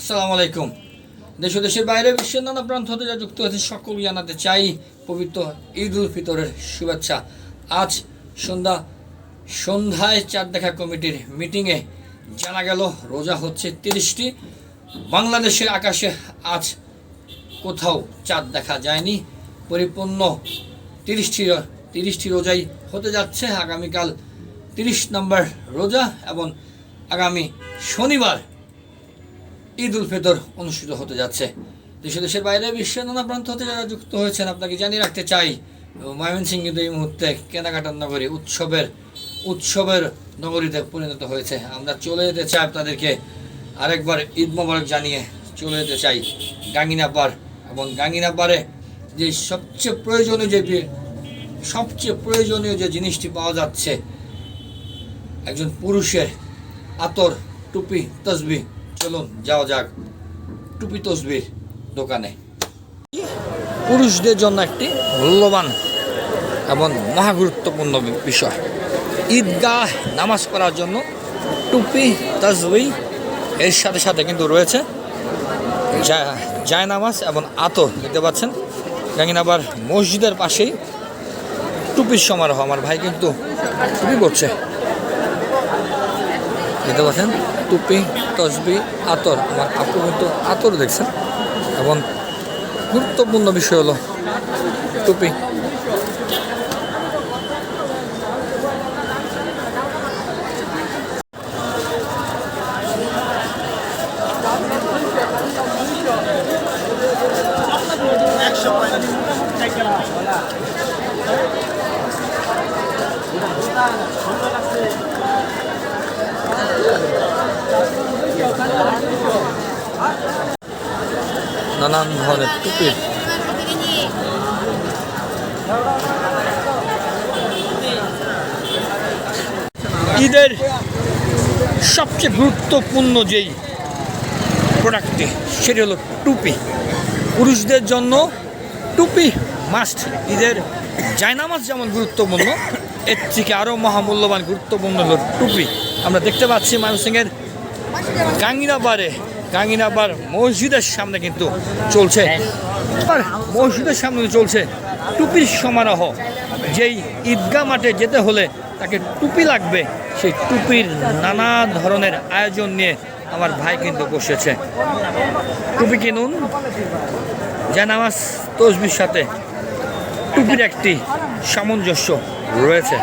আসসালামু আলাইকুম। দেশ ও দেশের বাইরে বিশ্বের নানা প্রান্ত হতে যা যুক্ত হয়েছে সকলকে জানাতে চাই পবিত্র ঈদ উল ফিতরের শুভেচ্ছা। আজ সন্ধ্যায় চাঁদ দেখা কমিটির মিটিংয়ে জানা গেল রোজা হচ্ছে 30টি। বাংলাদেশের আকাশে আজ কোথাও চাঁদ দেখা যায়নি। পরিপূর্ণ 30টি রোজাই হতে যাচ্ছে। আগামীকাল 30 নম্বর রোজা এবং আগামী শনিবার ঈদ উল ফিতর অনুষ্ঠিত হতে যাচ্ছে। দেশের বাইরে বিশ্বের নানা প্রান্ত হতে যারা যুক্ত হয়েছেন আপনাকে জানিয়ে রাখতে চাই ময়মনসিংহ কিন্তু এই মুহূর্তে কেনাকাটার নগরী, উৎসবের নগরীতে পরিণত হয়েছে। আমরা চলে যেতে চাই আপনাদেরকে আরেকবার ঈদ মোবারক জানিয়ে চলে যেতে চাই গাঙ্গিনাপাড়। এবং গাঙ্গিনাপাড়ে যে সবচেয়ে প্রয়োজনীয় যে জিনিসটি পাওয়া যাচ্ছে, একজন পুরুষের আতর, টুপি, তসবিহ। চলুন যাওয়া যাক টুপি তসবির দোকানে। পুরুষদের জন্য একটি মূল্যবান এবং মহা গুরুত্বপূর্ণ বিষয়, ঈদগাহ নামাজ পড়ার জন্য টুপি তসবিহ, এর সাথে সাথে কিন্তু রয়েছে জায়নামাজ এবং আতর। দেখতে পাচ্ছেন গাঙ্গিনাপাড় মসজিদের পাশেই টুপির সমারোহ। আমার ভাই কিন্তু টুপি পরছে, দেখতে পাচ্ছেন টুপি তসবিহ আতর। আমার আপু কিন্তু আতর দেখছেন। এবং গুরুত্বপূর্ণ বিষয় হলো টুপি। নানান ধরনের টুপি। ঈদের সবচেয়ে গুরুত্বপূর্ণ যেই প্রোডাক্টটি সেটি হলো টুপি। পুরুষদের জন্য টুপি মাস্ট। ঈদের জায়নামাজ যেমন গুরুত্বপূর্ণ, এর থেকে আরও মহামূল্যবান গুরুত্বপূর্ণ হলো টুপি। আমরা দেখতে পাচ্ছি ময়মনসিংহের গাঙ্গিনাপাড় মসজিদের সামনে কিন্তু চলছে টুপির সমারোহ। যেই ঈদগাহ মাঠে যেতে হলে তাকে টুপি লাগবে, সেই টুপির নানা ধরনের আয়োজন নিয়ে আমার ভাই কিন্তু বসেছে। টুপি কিনুন, জায়নামাজ তসবির সাথে টুপির একটি সামঞ্জস্য রয়েছে।